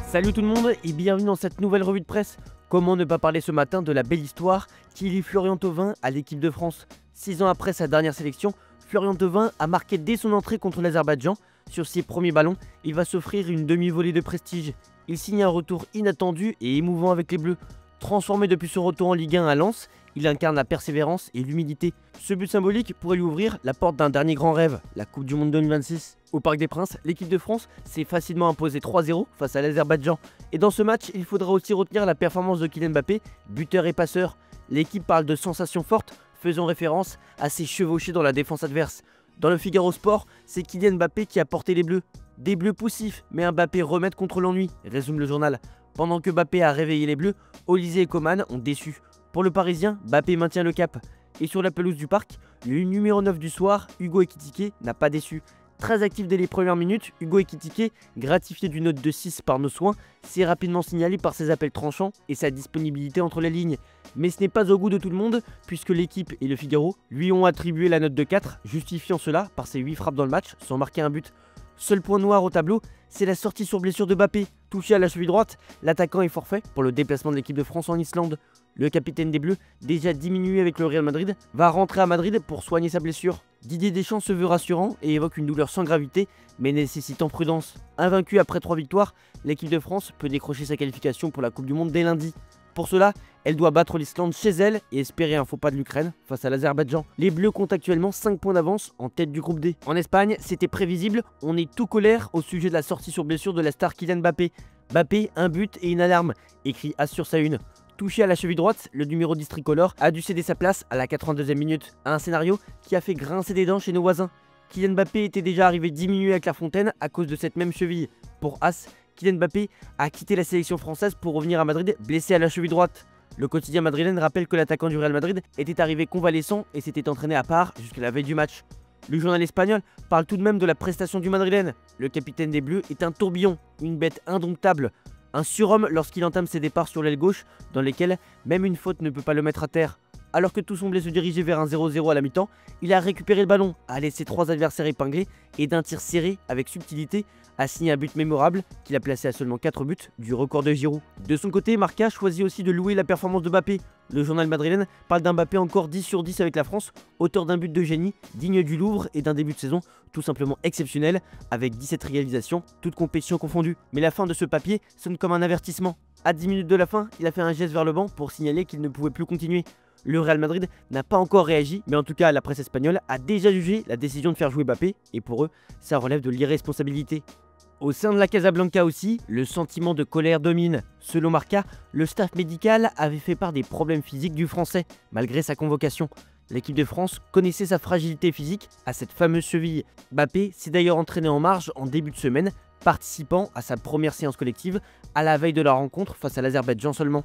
Salut tout le monde et bienvenue dans cette nouvelle revue de presse. Comment ne pas parler ce matin de la belle histoire qui lie Florian Thauvin à l'équipe de France. 6 ans après sa dernière sélection, Florian Thauvin a marqué dès son entrée contre l'Azerbaïdjan. Sur ses premiers ballons, il va s'offrir une demi-volée de prestige. Il signe un retour inattendu et émouvant avec les Bleus. Transformé depuis son retour en Ligue 1 à Lens, il incarne la persévérance et l'humilité. Ce but symbolique pourrait lui ouvrir la porte d'un dernier grand rêve, la Coupe du Monde 2026. Au Parc des Princes, l'équipe de France s'est facilement imposée 3-0 face à l'Azerbaïdjan. Et dans ce match, il faudra aussi retenir la performance de Kylian Mbappé, buteur et passeur. L'équipe parle de sensations fortes, faisant référence à ses chevauchés dans la défense adverse. Dans le Figaro Sport, c'est Kylian Mbappé qui a porté les Bleus. Des Bleus poussifs, mais Mbappé remède contre l'ennui, résume le journal. Pendant que Mbappé a réveillé les Bleus, Olysée et Coman ont déçu. Pour le Parisien, Mbappé maintient le cap. Et sur la pelouse du Parc, le numéro 9 du soir, Hugo Ekitike, n'a pas déçu. Très actif dès les premières minutes, Hugo Ekitike, gratifié d'une note de 6 par nos soins, s'est rapidement signalé par ses appels tranchants et sa disponibilité entre les lignes. Mais ce n'est pas au goût de tout le monde, puisque l'équipe et le Figaro lui ont attribué la note de 4, justifiant cela par ses 8 frappes dans le match sans marquer un but. Seul point noir au tableau, c'est la sortie sur blessure de Mbappé. Touché à la cheville droite, l'attaquant est forfait pour le déplacement de l'équipe de France en Islande. Le capitaine des Bleus, déjà diminué avec le Real Madrid, va rentrer à Madrid pour soigner sa blessure. Didier Deschamps se veut rassurant et évoque une douleur sans gravité, mais nécessitant prudence. Invaincue après 3 victoires, l'équipe de France peut décrocher sa qualification pour la Coupe du Monde dès lundi. Pour cela, elle doit battre l'Islande chez elle et espérer un faux pas de l'Ukraine face à l'Azerbaïdjan. Les Bleus comptent actuellement 5 points d'avance en tête du groupe D. En Espagne, c'était prévisible, on est tout colère au sujet de la sortie sur blessure de la star Kylian Mbappé. Mbappé, un but et une alarme, écrit As sur sa une. Touché à la cheville droite, le numéro 10 tricolore a dû céder sa place à la 82e minute, à un scénario qui a fait grincer des dents chez nos voisins. Kylian Mbappé était déjà arrivé diminué avec la Fontaine à cause de cette même cheville. Pour As, Kylian Mbappé a quitté la sélection française pour revenir à Madrid blessé à la cheville droite. Le quotidien madrilène rappelle que l'attaquant du Real Madrid était arrivé convalescent et s'était entraîné à part jusqu'à la veille du match. Le journal espagnol parle tout de même de la prestation du madrilène. Le capitaine des Bleus est un tourbillon, une bête indomptable. Un surhomme lorsqu'il entame ses départs sur l'aile gauche, dans lesquels même une faute ne peut pas le mettre à terre. Alors que tout semblait se diriger vers un 0-0 à la mi-temps, il a récupéré le ballon, a laissé 3 adversaires épinglés et d'un tir serré avec subtilité a signé un but mémorable qu'il a placé à seulement 4 buts du record de Giroud. De son côté, Marca choisit aussi de louer la performance de Mbappé. Le journal madrilène parle d'un Mbappé encore 10 sur 10 avec la France, auteur d'un but de génie, digne du Louvre et d'un début de saison tout simplement exceptionnel, avec 17 réalisations, toutes compétitions confondues. Mais la fin de ce papier sonne comme un avertissement. À 10 minutes de la fin, il a fait un geste vers le banc pour signaler qu'il ne pouvait plus continuer. Le Real Madrid n'a pas encore réagi, mais en tout cas la presse espagnole a déjà jugé la décision de faire jouer Mbappé, et pour eux, ça relève de l'irresponsabilité. Au sein de la Casablanca aussi, le sentiment de colère domine. Selon Marca, le staff médical avait fait part des problèmes physiques du Français, malgré sa convocation. L'équipe de France connaissait sa fragilité physique à cette fameuse cheville. Mbappé s'est d'ailleurs entraîné en marge en début de semaine, participant à sa première séance collective à la veille de la rencontre face à l'Azerbaïdjan seulement.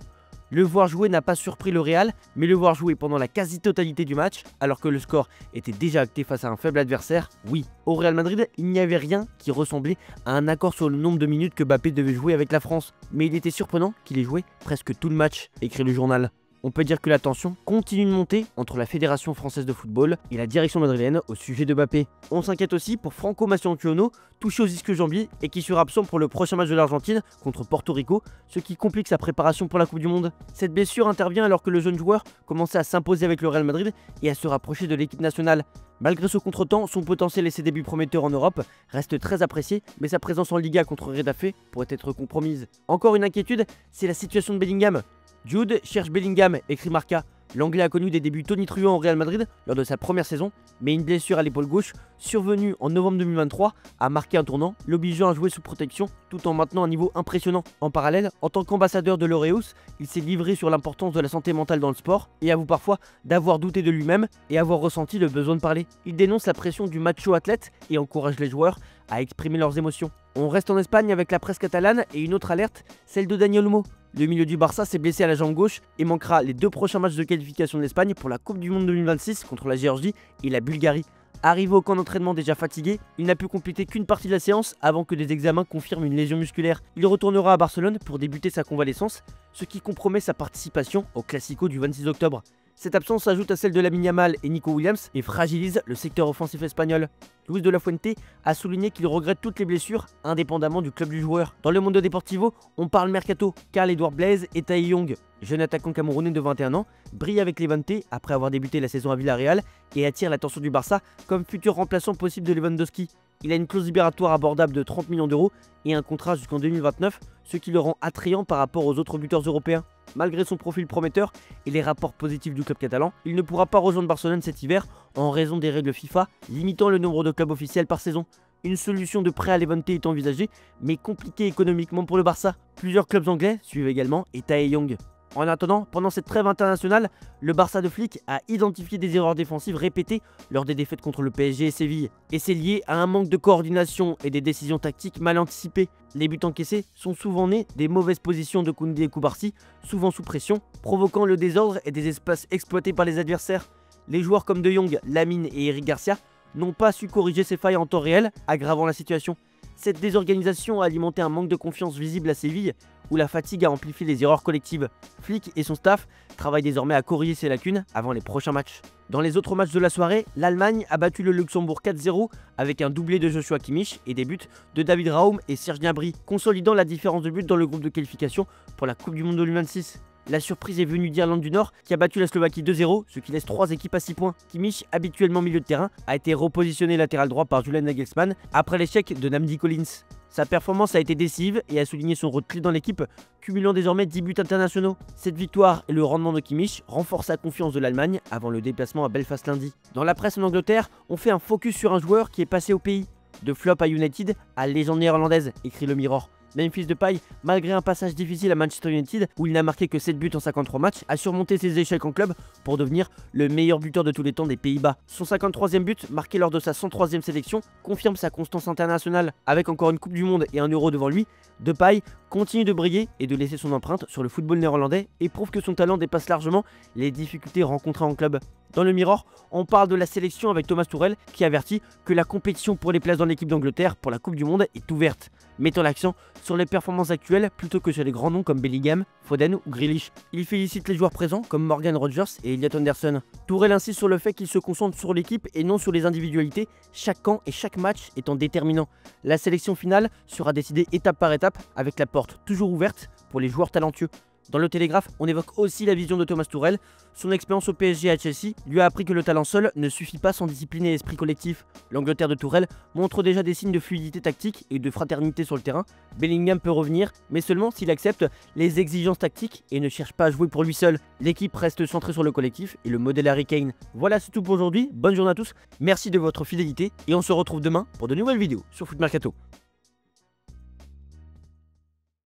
Le voir jouer n'a pas surpris le Real, mais le voir jouer pendant la quasi-totalité du match, alors que le score était déjà acté face à un faible adversaire, oui. Au Real Madrid, il n'y avait rien qui ressemblait à un accord sur le nombre de minutes que Mbappé devait jouer avec la France. Mais il était surprenant qu'il ait joué presque tout le match, écrit le journal. On peut dire que la tension continue de monter entre la Fédération française de football et la direction madrilène au sujet de Mbappé. On s'inquiète aussi pour Franco Mastantuono, touché aux ischio-jambiers et qui sera absent pour le prochain match de l'Argentine contre Porto Rico, ce qui complique sa préparation pour la Coupe du Monde. Cette blessure intervient alors que le jeune joueur commençait à s'imposer avec le Real Madrid et à se rapprocher de l'équipe nationale. Malgré ce contretemps, son potentiel et ses débuts prometteurs en Europe restent très appréciés, mais sa présence en Liga contre Retafe pourrait être compromise. Encore une inquiétude, c'est la situation de Bellingham. Jude cherche Bellingham, écrit Marca. L'Anglais a connu des débuts tonitruants au Real Madrid lors de sa première saison, mais une blessure à l'épaule gauche, survenue en novembre 2023, a marqué un tournant, l'obligeant à jouer sous protection tout en maintenant un niveau impressionnant. En parallèle, en tant qu'ambassadeur de l'Oreos, il s'est livré sur l'importance de la santé mentale dans le sport et avoue parfois d'avoir douté de lui-même et avoir ressenti le besoin de parler. Il dénonce la pression du macho athlète et encourage les joueurs à exprimer leurs émotions. On reste en Espagne avec la presse catalane et une autre alerte, celle de Dani Olmo. Le milieu du Barça s'est blessé à la jambe gauche et manquera les 2 prochains matchs de qualification de l'Espagne pour la Coupe du Monde 2026 contre la Géorgie et la Bulgarie. Arrivé au camp d'entraînement déjà fatigué, il n'a pu compléter qu'une partie de la séance avant que des examens confirment une lésion musculaire. Il retournera à Barcelone pour débuter sa convalescence, ce qui compromet sa participation au Classico du 26 octobre. Cette absence s'ajoute à celle de Lamine Yamal et Nico Williams et fragilise le secteur offensif espagnol. Luis de la Fuente a souligné qu'il regrette toutes les blessures, indépendamment du club du joueur. Dans le Mundo Deportivo, on parle mercato. Karl-Edouard Blaise et Tae Young, jeune attaquant camerounais de 21 ans, brille avec Levante après avoir débuté la saison à Villarreal et attire l'attention du Barça comme futur remplaçant possible de Lewandowski. Il a une clause libératoire abordable de 30 millions d'euros et un contrat jusqu'en 2029, ce qui le rend attrayant par rapport aux autres buteurs européens. Malgré son profil prometteur et les rapports positifs du club catalan, il ne pourra pas rejoindre Barcelone cet hiver en raison des règles FIFA limitant le nombre de clubs officiels par saison. Une solution de prêt à Levante est envisagée, mais compliquée économiquement pour le Barça. Plusieurs clubs anglais suivent également et Tae Young. En attendant, pendant cette trêve internationale, le Barça de Flick a identifié des erreurs défensives répétées lors des défaites contre le PSG et Séville. Et c'est lié à un manque de coordination et des décisions tactiques mal anticipées. Les buts encaissés sont souvent nés des mauvaises positions de Koundé et Koubarsi, souvent sous pression, provoquant le désordre et des espaces exploités par les adversaires. Les joueurs comme De Jong, Lamine et Eric Garcia n'ont pas su corriger ces failles en temps réel, aggravant la situation. Cette désorganisation a alimenté un manque de confiance visible à Séville, où la fatigue a amplifié les erreurs collectives. Flick et son staff travaillent désormais à corriger ces lacunes avant les prochains matchs. Dans les autres matchs de la soirée, l'Allemagne a battu le Luxembourg 4-0 avec un doublé de Joshua Kimmich et des buts de David Raum et Serge Gnabry, consolidant la différence de but dans le groupe de qualification pour la Coupe du Monde 2026. La surprise est venue d'Irlande du Nord qui a battu la Slovaquie 2-0, ce qui laisse 3 équipes à 6 points. Kimmich, habituellement milieu de terrain, a été repositionné latéral droit par Julian Nagelsmann après l'échec de Namdi Collins. Sa performance a été décisive et a souligné son rôle clé dans l'équipe, cumulant désormais 10 buts internationaux. Cette victoire et le rendement de Kimmich renforcent la confiance de l'Allemagne avant le déplacement à Belfast lundi. Dans la presse en Angleterre, on fait un focus sur un joueur qui est passé au pays. De flop à United à légende néerlandaise, écrit le Mirror. Memphis Depay, malgré un passage difficile à Manchester United où il n'a marqué que 7 buts en 53 matchs, a surmonté ses échecs en club pour devenir le meilleur buteur de tous les temps des Pays-Bas. Son 53e but, marqué lors de sa 103e sélection, confirme sa constance internationale. Avec encore une Coupe du Monde et un Euro devant lui, Depay continue de briller et de laisser son empreinte sur le football néerlandais et prouve que son talent dépasse largement les difficultés rencontrées en club. Dans le Mirror, on parle de la sélection avec Thomas Tuchel qui avertit que la compétition pour les places dans l'équipe d'Angleterre pour la Coupe du Monde est ouverte, mettant l'accent sur les performances actuelles plutôt que sur les grands noms comme Bellingham, Foden ou Grealish. Il félicite les joueurs présents comme Morgan Rogers et Elliot Anderson. Tuchel insiste sur le fait qu'il se concentre sur l'équipe et non sur les individualités, chaque camp et chaque match étant déterminant. La sélection finale sera décidée étape par étape avec la porte toujours ouverte pour les joueurs talentueux. Dans le Télégraphe, on évoque aussi la vision de Thomas Tuchel. Son expérience au PSG et à Chelsea lui a appris que le talent seul ne suffit pas sans discipline et esprit collectif. L'Angleterre de Tuchel montre déjà des signes de fluidité tactique et de fraternité sur le terrain. Bellingham peut revenir, mais seulement s'il accepte les exigences tactiques et ne cherche pas à jouer pour lui seul. L'équipe reste centrée sur le collectif et le modèle Harry Kane. Voilà, c'est tout pour aujourd'hui. Bonne journée à tous, merci de votre fidélité et on se retrouve demain pour de nouvelles vidéos sur Foot Mercato.